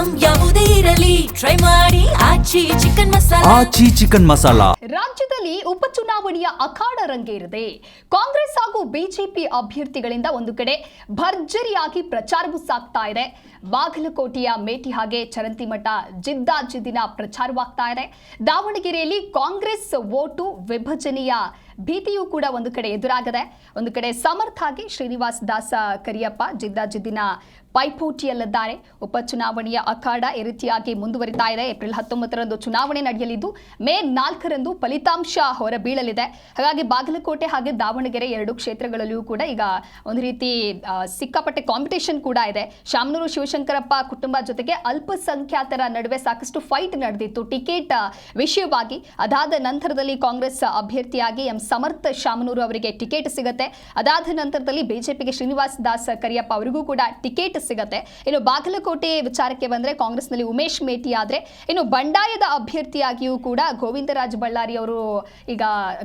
Item ಯಾವುದೇ ಇರಲಿ try ಮಾಡಿ ಆಚಿ ಚಿಕನ್ ಮಸಾಲಾ. ರಾಜ್ಯದಲ್ಲಿ ಉಪಚುನಾವಣೆಯ ಅಖಾಡ ರಂಗೇರಿದೆ. ಕಾಂಗ್ರೆಸ್ ಹಾಗೂ ಬಿಜೆಪಿ ಅಭ್ಯರ್ಥಿಗಳಿಂದ ಒಂದು ಕಡೆ ಭರ್ಜರಿಯಾಗಿ ಪ್ರಚಾರವೂ ಸಾಗ್ತಾ ಇದೆ. ಬಾಗಲಕೋಟೆಯ ಮೇಟಿಹಾಗೆ ಚರಂತಿಮಠ ಜಿದ್ದಾಜಿದ್ದಿನ ಪ್ರಚಾರವಾಗ್ತಾ ಇದೆ. ದಾವಣಗೆರೆಯಲ್ಲಿ ಕಾಂಗ್ರೆಸ್ ವೋಟು ವಿಭಜನೆಯ ಭೀತಿಯೂ ಕೂಡ ಒಂದು ಕಡೆ ಎದುರಾಗಿದೆ. ಒಂದು ಕಡೆ ಸಮರ್ಥಾಗಿ ಶ್ರೀನಿವಾಸ್ ದಾಸ ಕರಿಯಪ್ಪ ಜಿದ್ದಾಜಿದ್ದಿನ ಪೈಪೋಟಿಯಲ್ಲಿದ್ದಾರೆ. ಉಪಚುನಾವಣೆಯ ಅಖಾಡ ಈ ರೀತಿಯಾಗಿ ಮುಂದುವರಿತಾ ಇದೆ. ಏಪ್ರಿಲ್ 19ರಂದು ಚುನಾವಣೆ ನಡೆಯಲಿದ್ದು ಮೇ 4ರಂದು ಫಲಿತಾಂಶ ಹೊರಬೀಳಲಿದೆ. ಹಾಗಾಗಿ ಬಾಗಲಕೋಟೆ ಹಾಗೆ ದಾವಣಗೆರೆ ಎರಡು ಕ್ಷೇತ್ರಗಳಲ್ಲಿಯೂ ಕೂಡ ಈಗ ಒಂದು ರೀತಿ ಸಿಕ್ಕಾಪಟ್ಟೆ ಕಾಂಪಿಟೇಷನ್ ಕೂಡ ಇದೆ. ಶಾಮನೂರು ಶಿವಶಂಕರಪ್ಪ ಕುಟುಂಬ ಜೊತೆಗೆ ಅಲ್ಪಸಂಖ್ಯಾತರ ನಡುವೆ ಸಾಕಷ್ಟು ಫೈಟ್ ನಡೆದಿತ್ತು ಟಿಕೆಟ್ ವಿಷಯವಾಗಿ. ಅದಾದ ನಂತರದಲ್ಲಿ ಕಾಂಗ್ರೆಸ್ ಅಭ್ಯರ್ಥಿಯಾಗಿ ಎಂ ಸಮರ್ಥ ಶಾಮನೂರು ಅವರಿಗೆ ಟಿಕೆಟ್ ಸಿಗುತ್ತೆ. ಅದಾದ ನಂತರದಲ್ಲಿ ಬಿಜೆಪಿಗೆ ಶ್ರೀನಿವಾಸ್ ದಾಸ್ ಕರಿಯಪ್ಪ ಅವರಿಗೂ ಕೂಡ ಟಿಕೆಟ್ ಸಿಗುತ್ತೆ. ಇನ್ನು ಬಾಗಲಕೋಟೆ ವಿಚಾರಕ್ಕೆ ಬಂದ್ರೆ ಕಾಂಗ್ರೆಸ್ನಲ್ಲಿ ಉಮೇಶ್ ಮೇಟಿ ಆದ್ರೆ, ಇನ್ನು ಬಂಡಾಯದ ಅಭ್ಯರ್ಥಿಯಾಗಿಯೂ ಕೂಡ ಗೋವಿಂದರಾಜ್ ಬಳ್ಳಾರಿ ಅವರು ಈಗ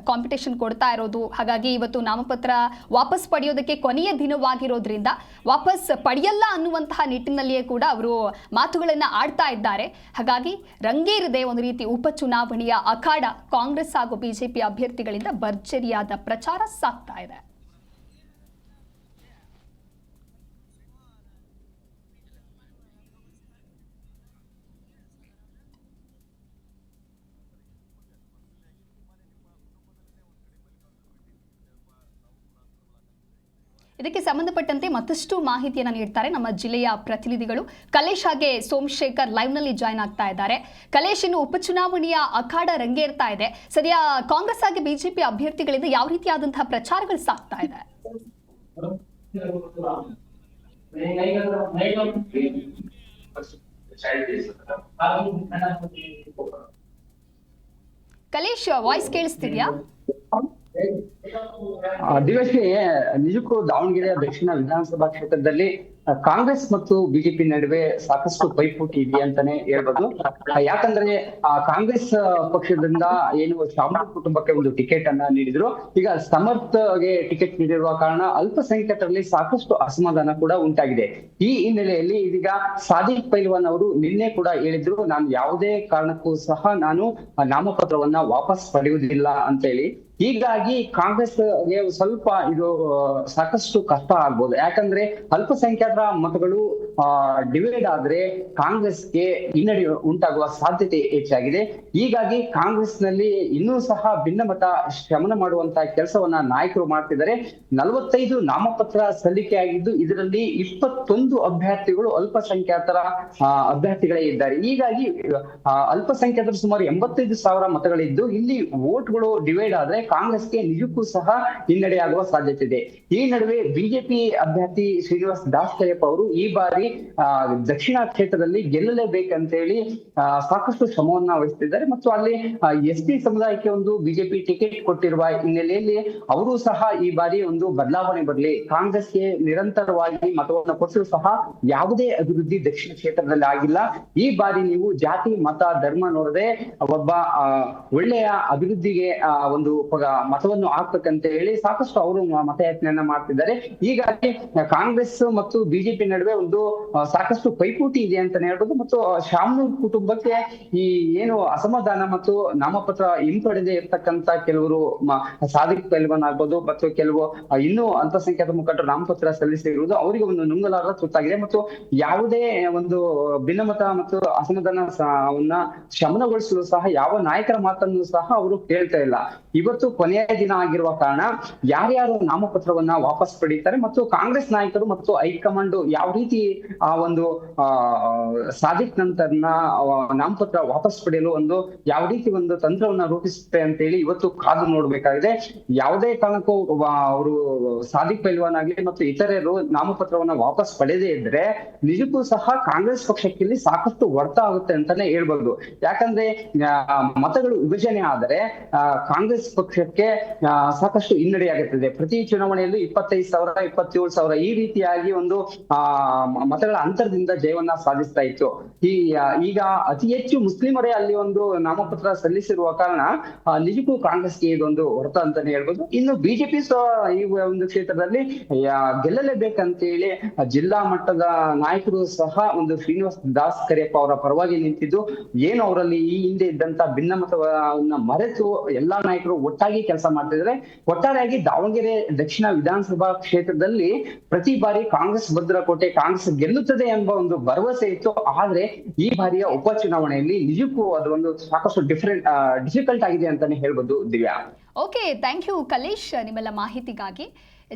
ಕಾಂಪಿಟೇಷನ್ ಕೊಡ್ತಾ ಇರೋದು. ಹಾಗಾಗಿ ಇವತ್ತು ನಾಮಪತ್ರ ವಾಪಸ್ ಪಡೆಯೋದಕ್ಕೆ ಕೊನೆಯ ದಿನವಾಗಿರೋದ್ರಿಂದ ವಾಪಸ್ ಪಡೆಯಲ್ಲ ಅನ್ನುವಂತಹ ನಿಟ್ಟಿನಲ್ಲಿಯೇ ಕೂಡ ಅವರು ಮಾತುಗಳನ್ನ ಆಡ್ತಾ ಇದ್ದಾರೆ. ಹಾಗಾಗಿ ರಂಗೇರಿದೆ ಒಂದು ರೀತಿ ಉಪಚುನಾವಣೆಯ ಅಖಾಡ. ಕಾಂಗ್ರೆಸ್ ಹಾಗೂ ಬಿಜೆಪಿ ಅಭ್ಯರ್ಥಿಗಳಿಂದ ಭರ್ಜರಿಯಾದ ಪ್ರಚಾರ ಸಾಗ್ತಾ ಇದೆ. ಇದಕ್ಕೆ ಸಂಬಂಧಪಟ್ಟಂತೆ ಮತ್ತಷ್ಟು ಮಾಹಿತಿಯನ್ನು ನೀಡ್ತಾರೆ ನಮ್ಮ ಜಿಲ್ಲೆಯ ಪ್ರತಿನಿಧಿಗಳು. ಕಲೇಶ್ ಹಾಗೆ ಸೋಮಶೇಖರ್ ಲೈವ್ ನಲ್ಲಿ ಜಾಯ್ನ್ ಆಗ್ತಾ ಇದ್ದಾರೆ. ಕಲೇಶ್, ಇನ್ನು ಉಪಚುನಾವಣೆಯ ಅಖಾಡ ರಂಗೇರ್ತಾ ಇದೆ. ಸದ್ಯ ಕಾಂಗ್ರೆಸ್ ಹಾಗೆ ಬಿಜೆಪಿ ಅಭ್ಯರ್ಥಿಗಳಿಂದ ಯಾವ ರೀತಿಯಾದಂತಹ ಪ್ರಚಾರಗಳು ಸಾಗ್ತಾ ಇದೆ? ಕಲೇಶ್, ವಾಯ್ಸ್ ಕೇಳಿಸ್ತಿದ್ಯಾ? ದಿವಸಿ ನಿಜಕ್ಕೂ ದಾವಣಗೆರೆ ದಕ್ಷಿಣ ವಿಧಾನಸಭಾ ಕ್ಷೇತ್ರದಲ್ಲಿ ಕಾಂಗ್ರೆಸ್ ಮತ್ತು ಬಿಜೆಪಿ ನಡುವೆ ಸಾಕಷ್ಟು ಪೈಪೋಟಿ ಇದೆ ಅಂತಾನೆ ಹೇಳ್ಬೋದು. ಯಾಕಂದ್ರೆ ಕಾಂಗ್ರೆಸ್ ಪಕ್ಷದಿಂದ ಏನು ಶಾಮನೂರು ಕುಟುಂಬಕ್ಕೆ ಒಂದು ಟಿಕೆಟ್ ಅನ್ನ ನೀಡಿದ್ರು. ಈಗ ಸಮರ್ಥಗೆ ಟಿಕೆಟ್ ನೀಡಿರುವ ಕಾರಣ ಅಲ್ಪಸಂಖ್ಯಾತರಲ್ಲಿ ಸಾಕಷ್ಟು ಅಸಮಾಧಾನ ಕೂಡ ಉಂಟಾಗಿದೆ. ಈ ಹಿನ್ನೆಲೆಯಲ್ಲಿ ಇದೀಗ ಸಾದಿಕ್ ಪೈಲ್ವಾನ್ ಅವರು ನಿನ್ನೆ ಕೂಡ ಹೇಳಿದ್ರು, ನಾನು ಯಾವುದೇ ಕಾರಣಕ್ಕೂ ಸಹ ನಾನು ನಾಮಪತ್ರವನ್ನ ವಾಪಸ್ ಪಡೆಯುವುದಿಲ್ಲ ಅಂತ ಹೇಳಿ. ಹೀಗಾಗಿ ಕಾಂಗ್ರೆಸ್ಗೆ ಸ್ವಲ್ಪ ಇದು ಸಾಕಷ್ಟು ಕಷ್ಟ ಆಗ್ಬೋದು. ಯಾಕಂದ್ರೆ ಅಲ್ಪಸಂಖ್ಯಾತರ ಮತಗಳು ಡಿವೈಡ್ ಆದ್ರೆ ಕಾಂಗ್ರೆಸ್ಗೆ ಹಿನ್ನಡೆ ಉಂಟಾಗುವ ಸಾಧ್ಯತೆ ಹೆಚ್ಚಾಗಿದೆ. ಹೀಗಾಗಿ ಕಾಂಗ್ರೆಸ್ ನಲ್ಲಿ ಇನ್ನೂ ಸಹ ಭಿನ್ನಮತ ಶಮನ ಮಾಡುವಂತಹ ಕೆಲಸವನ್ನ ನಾಯಕರು ಮಾಡ್ತಿದ್ದಾರೆ. 45 ನಾಮಪತ್ರ ಸಲ್ಲಿಕೆ ಆಗಿದ್ದು ಇದರಲ್ಲಿ 21 ಅಭ್ಯರ್ಥಿಗಳು ಅಲ್ಪಸಂಖ್ಯಾತರ ಅಭ್ಯರ್ಥಿಗಳೇ ಇದ್ದಾರೆ. ಹೀಗಾಗಿ ಅಲ್ಪಸಂಖ್ಯಾತರು ಸುಮಾರು 85,000 ಮತಗಳಿದ್ದು ಇಲ್ಲಿ ವೋಟ್ಗಳು ಡಿವೈಡ್ ಆದ್ರೆ ಕಾಂಗ್ರೆಸ್ಗೆ ನಿಜಕ್ಕೂ ಸಹ ಹಿನ್ನಡೆಯಾಗುವ ಸಾಧ್ಯತೆ ಇದೆ. ಈ ನಡುವೆ ಬಿಜೆಪಿ ಅಭ್ಯರ್ಥಿ ಶ್ರೀನಿವಾಸ್ ದಾಸ್ ಕರಿಯಪ್ಪ ಅವರು ಈ ಬಾರಿ ದಕ್ಷಿಣ ಕ್ಷೇತ್ರದಲ್ಲಿ ಗೆಲ್ಲಲೇಬೇಕಂತ ಹೇಳಿ ಸಾಕಷ್ಟು ಶ್ರಮವನ್ನ ವಹಿಸುತ್ತಿದ್ದಾರೆ. ಮತ್ತು ಅಲ್ಲಿ ಎಸ್ಟಿ ಸಮುದಾಯಕ್ಕೆ ಒಂದು ಬಿಜೆಪಿ ಟಿಕೆಟ್ ಕೊಟ್ಟಿರುವ ಹಿನ್ನೆಲೆಯಲ್ಲಿ ಅವರು ಸಹ ಈ ಬಾರಿ ಒಂದು ಬದಲಾವಣೆ ಬರಲಿ, ಕಾಂಗ್ರೆಸ್ಗೆ ನಿರಂತರವಾಗಿ ಮತವನ್ನು ಕೊಟ್ಟರು ಸಹ ಯಾವುದೇ ಅಭಿವೃದ್ಧಿ ದಕ್ಷಿಣ ಕ್ಷೇತ್ರದಲ್ಲಿ ಆಗಿಲ್ಲ. ಈ ಬಾರಿ ನೀವು ಜಾತಿ ಮತ ಧರ್ಮ ನೋಡದೆ ಒಬ್ಬ ಒಳ್ಳೆಯ ಅಭಿವೃದ್ಧಿಗೆ ಒಂದು ಮತವನ್ನು ಹಾಕ್ಬೇಕಂತ ಹೇಳಿ ಸಾಕಷ್ಟು ಅವರು ಮತಯಾಚನೆಯನ್ನ ಮಾಡ್ತಿದ್ದಾರೆ. ಹೀಗಾಗಿ ಕಾಂಗ್ರೆಸ್ ಮತ್ತು ಬಿಜೆಪಿ ನಡುವೆ ಒಂದು ಸಾಕಷ್ಟು ಪೈಪೋಟಿ ಇದೆ ಅಂತಾನೆ ಹೇಳ್ಬೋದು. ಮತ್ತು ಶಾಮನೂರ್ ಕುಟುಂಬಕ್ಕೆ ಈ ಏನು ಅಸಮಾಧಾನ ಮತ್ತು ನಾಮಪತ್ರ ಹಿಂಪಡೆದೇ ಇರ್ತಕ್ಕಂತ ಕೆಲವರು ಸಾದಿಕ್ ಪೈಲ್ವಾನ್ ಆಗ್ಬೋದು ಮತ್ತು ಕೆಲವು ಇನ್ನೂ ಅಲ್ಪಸಂಖ್ಯಾತ ಮುಖಂಡರು ನಾಮಪತ್ರ ಸಲ್ಲಿಸಿರುವುದು ಅವರಿಗೆ ಒಂದು ನುಂಗಲಾರದ ತುತ್ತಾಗಿದೆ. ಮತ್ತು ಯಾವುದೇ ಒಂದು ಭಿನ್ನಮತ ಮತ್ತು ಅಸಮಾಧಾನವನ್ನ ಶಮನಗೊಳಿಸಲು ಸಹ ಯಾವ ನಾಯಕರ ಮಾತನ್ನು ಸಹ ಅವರು ಕೇಳ್ತಾ ಇಲ್ಲ. ಇವತ್ತು ಕೊನೆಯ ದಿನ ಆಗಿರುವ ಕಾರಣ ಯಾರ್ಯಾರು ನಾಮಪತ್ರವನ್ನ ವಾಪಸ್ ಪಡೀತಾರೆ ಮತ್ತು ಕಾಂಗ್ರೆಸ್ ನಾಯಕರು ಮತ್ತು ಹೈಕಮಾಂಡ್ ಯಾವ ರೀತಿ ಆ ಒಂದು ಸಾದಿಕ್ ನಂತರ್ನ ನಾಮಪತ್ರ ವಾಪಸ್ ಪಡೆಯಲು ಒಂದು ಯಾವ ರೀತಿ ಒಂದು ತಂತ್ರವನ್ನ ರೂಪಿಸುತ್ತೆ ಅಂತ ಹೇಳಿ ಇವತ್ತು ಕಾದು ನೋಡ್ಬೇಕಾಗಿದೆ. ಯಾವುದೇ ಕಾರಣಕ್ಕೂ ಅವರು ಸಾದಿಕ್ ಪೈಲ್ವಾನ್ ಆಗ್ಲಿ ಮತ್ತು ಇತರರು ನಾಮಪತ್ರವನ್ನ ವಾಪಸ್ ಪಡೆದೇ ಇದ್ರೆ ನಿಜಕ್ಕೂ ಸಹ ಕಾಂಗ್ರೆಸ್ ಪಕ್ಷಕ್ಕೆ ಇಲ್ಲಿ ಸಾಕಷ್ಟು ಹೊಡೆತ ಆಗುತ್ತೆ ಅಂತಾನೆ ಹೇಳ್ಬಹುದು. ಯಾಕಂದ್ರೆ ಮತಗಳು ವಿಭಜನೆ ಆದರೆ ಕಾಂಗ್ರೆಸ್ ಪಕ್ಷ ಪಕ್ಷಕ್ಕೆ ಸಾಕಷ್ಟು ಹಿನ್ನಡೆಯಾಗುತ್ತದೆ. ಪ್ರತಿ ಚುನಾವಣೆಯಲ್ಲೂ 25,000 27,000 ಈ ರೀತಿಯಾಗಿ ಒಂದು ಮತಗಳ ಅಂತರದಿಂದ ಜಯವನ್ನ ಸಾಧಿಸ್ತಾ ಇತ್ತು. ಈಗ ಅತಿ ಹೆಚ್ಚು ಮುಸ್ಲಿಮರೇ ಅಲ್ಲಿ ಒಂದು ನಾಮಪತ್ರ ಸಲ್ಲಿಸಿರುವ ಕಾರಣ ನಿಜಕ್ಕೂ ಕಾಂಗ್ರೆಸ್ಗೆ ಇದೊಂದು ಹೊರತ ಅಂತಾನೆ ಹೇಳ್ಬೋದು. ಇನ್ನು ಬಿಜೆಪಿ ಈ ಒಂದು ಕ್ಷೇತ್ರದಲ್ಲಿ ಗೆಲ್ಲಲೇಬೇಕಂತ ಹೇಳಿ ಜಿಲ್ಲಾ ಮಟ್ಟದ ನಾಯಕರು ಸಹ ಒಂದು ಶ್ರೀನಿವಾಸ್ ದಾಸ್ ಕರಿಯಪ್ಪ ಅವರ ಪರವಾಗಿ ನಿಂತಿದ್ದು, ಏನು ಅವರಲ್ಲಿ ಈ ಹಿಂದೆ ಇದ್ದಂತ ಭಿನ್ನಮತವನ್ನ ಮರೆತು ಎಲ್ಲಾ ನಾಯಕರು ಒಟ್ಟಾಗಿ ಕೆಲಸ ಮಾಡ್ತಿದ್ದಾರೆ. ಒಟ್ಟಾರೆಯಾಗಿ ದಾವಣಗೆರೆ ದಕ್ಷಿಣ ವಿಧಾನಸಭಾ ಕ್ಷೇತ್ರದಲ್ಲಿ ಪ್ರತಿ ಬಾರಿ ಕಾಂಗ್ರೆಸ್ ಭದ್ರಕೋಟೆ, ಕಾಂಗ್ರೆಸ್ ಗೆಲ್ಲುತ್ತದೆ ಎಂಬ ಒಂದು ಭರವಸೆ ಇತ್ತು. ಆದ್ರೆ ಈ ಬಾರಿಯ ಉಪಚುನಾವಣೆಯಲ್ಲಿ ನಿಜಕ್ಕೂ ಅದು ಒಂದು ಸಾಕಷ್ಟು ಡಿಫಿಕಲ್ಟ್ ಆಗಿದೆ ಅಂತಾನೆ ಹೇಳ್ಬೋದು. Divya, okay, thank you Kalesh ನಿಮ್ಮೆಲ್ಲ ಮಾಹಿತಿಗಾಗಿ.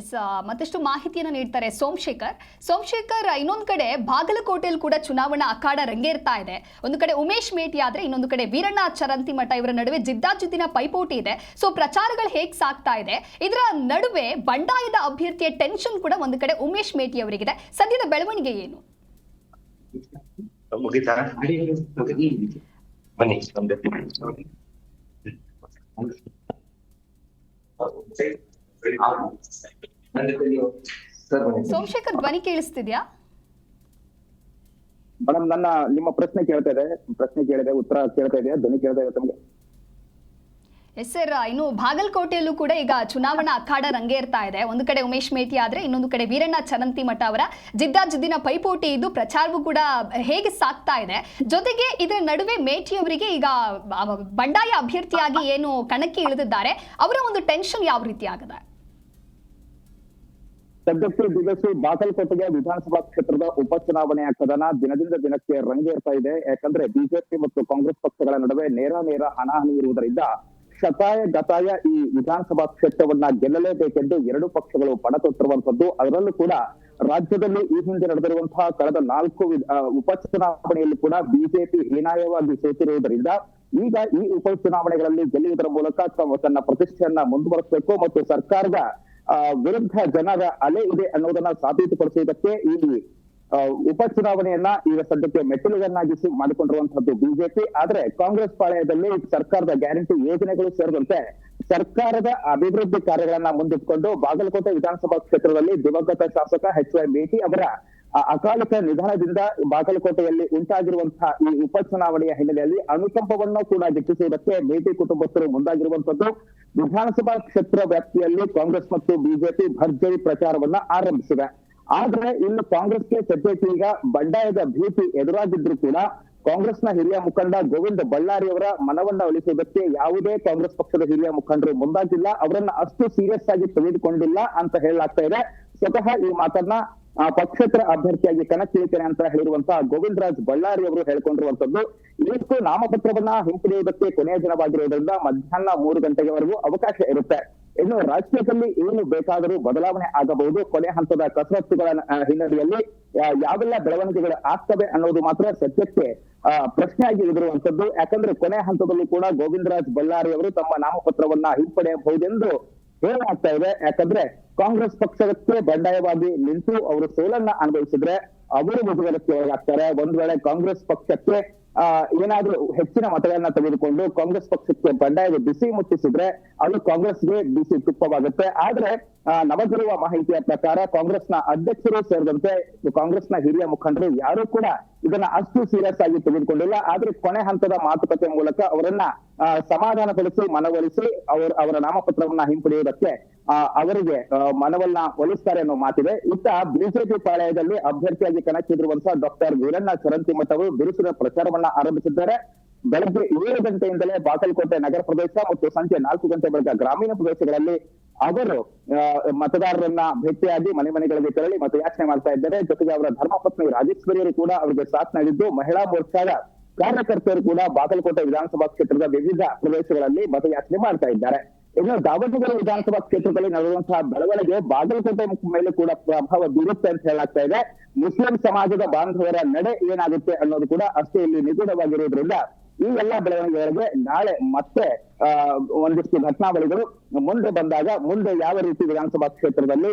ಮತ್ತಷ್ಟು ಮಾಹಿತಿಯನ್ನು ನೀಡ್ತಾರೆ ಸೋಮಶೇಖರ್. ಇನ್ನೊಂದು ಕಡೆ ಬಾಗಲಕೋಟೆಯಲ್ಲಿ ಕೂಡ ಚುನಾವಣಾ ಅಖಾಡ ರಂಗೇರ್ತಾ ಇದೆ. ಒಂದು ಕಡೆ ಉಮೇಶ್ ಮೇಟಿ ಆದ್ರೆ ಇನ್ನೊಂದು ಕಡೆ ವೀರಣ್ಣ ಚರಂತಿಮಠ ಇವರ ನಡುವೆ ಜಿದ್ದಾಜಿದ್ದಿನ ಪೈಪೋಟಿ ಇದೆ. ಸೊ ಪ್ರಚಾರಗಳು ಹೇಗೆ ಸಾಗ್ತಾ ಇದೆ, ಇದರ ನಡುವೆ ಬಂಡಾಯದ ಅಭ್ಯರ್ಥಿಯ ಟೆನ್ಷನ್ ಕೂಡ ಒಂದು ಕಡೆ ಉಮೇಶ್ ಮೇಟಿ ಅವರಿಗಿದೆ. ಸದ್ಯದ ಬೆಳವಣಿಗೆ ಏನು? ಸೋಮಶೇಖರ್, ಧ್ವನಿ ಕೇಳಿಸ್ತಿದ್ಯಾ? ಮೇಡಮ್, ನಿಮ್ಮ ಪ್ರಶ್ನೆ ಕೇಳಿದೆ, ಉತ್ತರ ಕೇಳ್ತಾ ಇದೆಯಾ? ಧ್ವನಿ ಕೇಳ್ತಾ ಇದೆ ತಮಗೆ? ಎಸ್ ಸರ್, ಇನ್ನು ಬಾಗಲಕೋಟೆಯಲ್ಲೂ ಕೂಡ ಈಗ ಚುನಾವಣಾ ಅಖಾಡ ರಂಗೇರ್ತಾ ಇದೆ. ಒಂದು ಕಡೆ ಉಮೇಶ್ ಮೇಟಿ ಆದ್ರೆ ಇನ್ನೊಂದು ಕಡೆ ವೀರಣ್ಣ ಚರಂತಿಮಠ ಅವರ ಜಿದ್ದಾಜಿದ್ದಿನ ಪೈಪೋಟಿ ಇದ್ದು ಪ್ರಚಾರವೂ ಕೂಡ ಹೇಗೆ ಸಾಗ್ತಾ ಇದೆ. ಜೊತೆಗೆ ಇದರ ನಡುವೆ ಮೇಟಿ ಅವರಿಗೆ ಈಗ ಬಂಡಾಯ ಅಭ್ಯರ್ಥಿಯಾಗಿ ಏನು ಕಣಕ್ಕೆ ಇಳಿದಿದ್ದಾರೆ, ಅವರ ಒಂದು ಟೆನ್ಷನ್ ಯಾವ ರೀತಿ ಆಗದೆ? ಸದ್ಯಕ್ಕೆ ಬಾಗಲಕೋಟೆಗೆ ವಿಧಾನಸಭಾ ಕ್ಷೇತ್ರದ ಉಪಚುನಾವಣೆಯ ಕದನ ದಿನದಿಂದ ದಿನಕ್ಕೆ ರಂಗೇರ್ತಾ ಇದೆ. ಯಾಕಂದ್ರೆ ಬಿಜೆಪಿ ಮತ್ತು ಕಾಂಗ್ರೆಸ್ ಪಕ್ಷಗಳ ನಡುವೆ ನೇರ ಹಣಾಹಣಿ ಇರುವುದರಿಂದ ಶತಾಯ ಗತಾಯ ಈ ವಿಧಾನಸಭಾ ಕ್ಷೇತ್ರವನ್ನ ಗೆಲ್ಲಲೇಬೇಕೆಂದು ಎರಡು ಪಕ್ಷಗಳು ಪಣತೊಟ್ಟಿರುವಂತದ್ದು. ಅದರಲ್ಲೂ ಕೂಡ ರಾಜ್ಯದಲ್ಲಿ ಈ ಹಿಂದೆ ನಡೆದಿರುವಂತಹ ಕಳೆದ 4 ಉಪಚುನಾವಣೆಯಲ್ಲಿ ಕೂಡ ಬಿಜೆಪಿ ಹೀನಾಯವಾಗಿ ಸೋತಿರುವುದರಿಂದ ಈಗ ಈ ಉಪಚುನಾವಣೆಗಳಲ್ಲಿ ಗೆಲ್ಲುವುದರ ಮೂಲಕ ತನ್ನ ಪ್ರತಿಷ್ಠೆಯನ್ನ ಮುಂದುವರಿಸಬೇಕು ಮತ್ತು ಸರ್ಕಾರದ ವಿರುದ್ಧ ಜನರ ಅಲೆ ಇದೆ ಅನ್ನೋದನ್ನ ಸಾಬೀತುಪಡಿಸುವುದಕ್ಕೆ ಈ ಉಪಚುನಾವಣೆಯನ್ನ ಈಗ ಸದ್ಯಕ್ಕೆ ಮೆಟ್ಟಿಲುಗನ್ನಾಗಿಸಿ ಮಾಡಿಕೊಂಡಿರುವಂತಹದ್ದು ಬಿಜೆಪಿ. ಆದ್ರೆ ಕಾಂಗ್ರೆಸ್ ಪಾಳೆಯದಲ್ಲಿ ಸರ್ಕಾರದ ಗ್ಯಾರಂಟಿ ಯೋಜನೆಗಳು ಸೇರಿದಂತೆ ಸರ್ಕಾರದ ಅಭಿವೃದ್ಧಿ ಕಾರ್ಯಗಳನ್ನ ಮುಂದಿಟ್ಕೊಂಡು ಬಾಗಲಕೋಟೆ ವಿಧಾನಸಭಾ ಕ್ಷೇತ್ರದಲ್ಲಿ ದಿವಂಗತ ಶಾಸಕ HY ಮೇಟಿ ಅವರ ಅಕಾಲಿಕ ನಿಧನದಿಂದ ಬಾಗಲಕೋಟೆಯಲ್ಲಿ ಉಂಟಾಗಿರುವಂತಹ ಈ ಉಪಚುನಾವಣೆಯ ಹಿನ್ನೆಲೆಯಲ್ಲಿ ಅನುಕಂಪವನ್ನು ಕೂಡ ಗಿಟ್ಟಿಸುವುದಕ್ಕೆ ಮೇಟಿ ಕುಟುಂಬಸ್ಥರು ಮುಂದಾಗಿರುವಂತದ್ದು. ವಿಧಾನಸಭಾ ಕ್ಷೇತ್ರ ವ್ಯಾಪ್ತಿಯಲ್ಲಿ ಕಾಂಗ್ರೆಸ್ ಮತ್ತು ಬಿಜೆಪಿ ಭರ್ಜರಿ ಪ್ರಚಾರವನ್ನ ಆರಂಭಿಸಿದೆ. ಆದ್ರೆ ಇನ್ನು ಕಾಂಗ್ರೆಸ್ಗೆ ಸದ್ಯಕ್ಕೆ ಈಗ ಬಂಡಾಯದ ಭೀತಿ ಎದುರಾಗಿದ್ರು ಕೂಡ ಕಾಂಗ್ರೆಸ್ನ ಹಿರಿಯ ಮುಖಂಡ ಗೋವಿಂದ ಬಳ್ಳಾರಿ ಅವರ ಮನವನ್ನ ಒಲಿಸುವುದಕ್ಕೆ ಯಾವುದೇ ಕಾಂಗ್ರೆಸ್ ಪಕ್ಷದ ಹಿರಿಯ ಮುಖಂಡರು ಮುಂದಾಗಿಲ್ಲ. ಅವರನ್ನ ಅಷ್ಟು ಸೀರಿಯಸ್ ಆಗಿ ತೆಗೆದುಕೊಂಡಿಲ್ಲ ಅಂತ ಹೇಳಲಾಗ್ತಾ ಇದೆ. ಸ್ವತಃ ಈ ಮಾತನ್ನ ಪಕ್ಷೇತರ ಅಭ್ಯರ್ಥಿಯಾಗಿ ಕಣಕ್ಕಿಳಿತೇನೆ ಅಂತ ಹೇಳಿರುವಂತಹ ಗೋವಿಂದರಾಜ್ ಬಳ್ಳಾರಿ ಅವರು ಹೇಳ್ಕೊಂಡಿರುವಂತದ್ದು. ಇವತ್ತು ನಾಮಪತ್ರವನ್ನ ಹಿಂಪಡೆಯುವುದಕ್ಕೆ ಕೊನೆಯ ದಿನವಾಗಿರುವುದರಿಂದ ಮಧ್ಯಾಹ್ನ 3 ಗಂಟೆವರೆಗೂ ಅವಕಾಶ ಇರುತ್ತೆ. ಇನ್ನು ರಾಜಕೀಯದಲ್ಲಿ ಏನು ಬೇಕಾದರೂ ಬದಲಾವಣೆ ಆಗಬಹುದು. ಕೊನೆ ಹಂತದ ಕಸರತ್ತುಗಳ ಹಿನ್ನೆಲೆಯಲ್ಲಿ ಯಾವೆಲ್ಲ ಬೆಳವಣಿಗೆಗಳು ಆಗ್ತವೆ ಅನ್ನೋದು ಮಾತ್ರ ಸದ್ಯಕ್ಕೆ ಪ್ರಶ್ನೆಯಾಗಿ ಇರುವಂತದ್ದು. ಯಾಕಂದ್ರೆ ಕೊನೆ ಹಂತದಲ್ಲೂ ಕೂಡ ಗೋವಿಂದರಾಜ್ ಬಳ್ಳಾರಿ ಅವರು ತಮ್ಮ ನಾಮಪತ್ರವನ್ನ ಹಿಂಪಡೆಯಬಹುದೆಂದು ಹೇಳಲಾಗ್ತಾ ಇದೆ. ಯಾಕಂದ್ರೆ ಕಾಂಗ್ರೆಸ್ ಪಕ್ಷಕ್ಕೆ ಬಂಡಾಯವಾಗಿ ನಿಂತು ಅವರು ಸೋಲನ್ನ ಅನುಭವಿಸಿದ್ರೆ ಅವರು ಮುಜುಗರಕ್ಕೆ ಒಳಗಾಗ್ತಾರೆ. ಒಂದ್ ವೇಳೆ ಕಾಂಗ್ರೆಸ್ ಪಕ್ಷಕ್ಕೆ ಏನಾದ್ರೂ ಹೆಚ್ಚಿನ ಮತಗಳನ್ನ ತೆಗೆದುಕೊಂಡು ಕಾಂಗ್ರೆಸ್ ಪಕ್ಷಕ್ಕೆ ಬಂಡಾಯದ ಬಿಸಿ ಮುಟ್ಟಿಸಿದ್ರೆ ಅದು ಕಾಂಗ್ರೆಸ್ಗೆ ಬಿಸಿ ತುಪ್ಪವಾಗುತ್ತೆ. ಆದ್ರೆ ನಮಗಿರುವ ಮಾಹಿತಿಯ ಪ್ರಕಾರ ಕಾಂಗ್ರೆಸ್ನ ಅಧ್ಯಕ್ಷರು ಸೇರಿದಂತೆ ಕಾಂಗ್ರೆಸ್ನ ಹಿರಿಯ ಮುಖಂಡರು ಯಾರು ಕೂಡ ಇದನ್ನ ಅಷ್ಟು ಸೀರಿಯಸ್ ಆಗಿ ತೆಗೆದುಕೊಂಡಿಲ್ಲ. ಆದ್ರೆ ಕೊನೆ ಹಂತದ ಮಾತುಕತೆ ಮೂಲಕ ಅವರನ್ನ ಸಮಾಧಾನಪಡಿಸಿ ಮನವೊಲಿಸಿ ಅವರ ನಾಮಪತ್ರವನ್ನ ಹಿಂಪಡೆಯುವುದಕ್ಕೆ ಅವರಿಗೆ ಮನವನ್ನ ಒಲಿಸ್ತಾರೆ ಅನ್ನೋ ಮಾತಿದೆ. ಇತ್ತ ಬಿಜೆಪಿ ಪಾಳೆಯದಲ್ಲಿ ಅಭ್ಯರ್ಥಿಯಾಗಿ ಕಣಕ್ಕಿಳಿರುವಂತಹ ಡಾಕ್ಟರ್ ವೀರಣ್ಣ ಚರಂತಿಮಠ ಅವರು ಬಿರುಸಿನ ಪ್ರಚಾರವನ್ನ ಆರಂಭಿಸಿದ್ದಾರೆ. ಬೆಳಗ್ಗೆ 7 ಗಂಟೆಯಿಂದಲೇ ಬಾಗಲಕೋಟೆ ನಗರ ಪ್ರದೇಶ ಮತ್ತು ಸಂಜೆ 4 ಗಂಟೆ ಬಳಿಕ ಗ್ರಾಮೀಣ ಪ್ರದೇಶಗಳಲ್ಲಿ ಅವರು ಮತದಾರರನ್ನ ಭೇಟಿಯಾಗಿ ಮನೆಗಳಿಗೆ ತೆರಳಿ ಮತಯಾಚನೆ ಮಾಡ್ತಾ ಇದ್ದಾರೆ. ಜೊತೆಗೆ ಅವರ ಧರ್ಮಪತ್ನಿ ರಾಜೇಶ್ವರಿಯರು ಕೂಡ ಅವರಿಗೆ ಸಾಥ್ ನೀಡಿದ್ದು ಮಹಿಳಾ ಮೋರ್ಚಾದ ಕಾರ್ಯಕರ್ತರು ಕೂಡ ಬಾಗಲಕೋಟೆ ವಿಧಾನಸಭಾ ಕ್ಷೇತ್ರದ ವಿವಿಧ ಪ್ರದೇಶಗಳಲ್ಲಿ ಮತಯಾಚನೆ ಮಾಡ್ತಾ ಇದ್ದಾರೆ. ಇನ್ನು ದಾವಣಗೆರೆ ವಿಧಾನಸಭಾ ಕ್ಷೇತ್ರದಲ್ಲಿ ನಡೆಯುವಂತಹ ಬೆಳವಣಿಗೆ ಬಾಗಲಕೋಟೆ ಮೇಲೆ ಕೂಡ ಪ್ರಭಾವ ಬೀರುತ್ತೆ ಅಂತ ಹೇಳಲಾಗ್ತಾ ಇದೆ. ಮುಸ್ಲಿಂ ಸಮಾಜದ ಬಾಂಧವರ ನಡೆ ಏನಾಗುತ್ತೆ ಅನ್ನೋದು ಕೂಡ ಅಷ್ಟೇ ಇಲ್ಲಿ ನಿಗೂಢವಾಗಿರುವುದರಿಂದ ಈ ಎಲ್ಲಾ ಬೆಳವಣಿಗೆಗಳಿಗೆ ನಾಳೆ ಮತ್ತೆ ಒಂದಿಷ್ಟು ಘಟನಾವಳಿಗಳು ಮುಂದೆ ಬಂದಾಗ ಮುಂದೆ ಯಾವ ರೀತಿ ವಿಧಾನಸಭಾ ಕ್ಷೇತ್ರದಲ್ಲಿ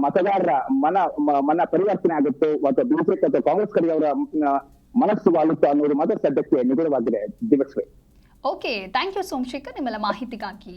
ಮತದಾರರ ಮನ ಪರಿವರ್ತನೆ ಆಗುತ್ತೋ ಅಥವಾ ಬಿಜೆಪಿ ಅಥವಾ ಕಾಂಗ್ರೆಸ್ ಕಡೆಯವರ ಮನಸ್ಸು ವಾಲುತ್ತೋ ಅನ್ನೋದು ಮಾತ್ರ ಸದ್ಯಕ್ಕೆ ನಿಗೂಢವಾಗಿದೆ. ದಿವಸವೇ ಓಕೆ, ಥ್ಯಾಂಕ್ ಯು ಸೋಮಶೇಖರ್ ನಿಮ್ಮೆಲ್ಲ ಮಾಹಿತಿಗಾಗಿ.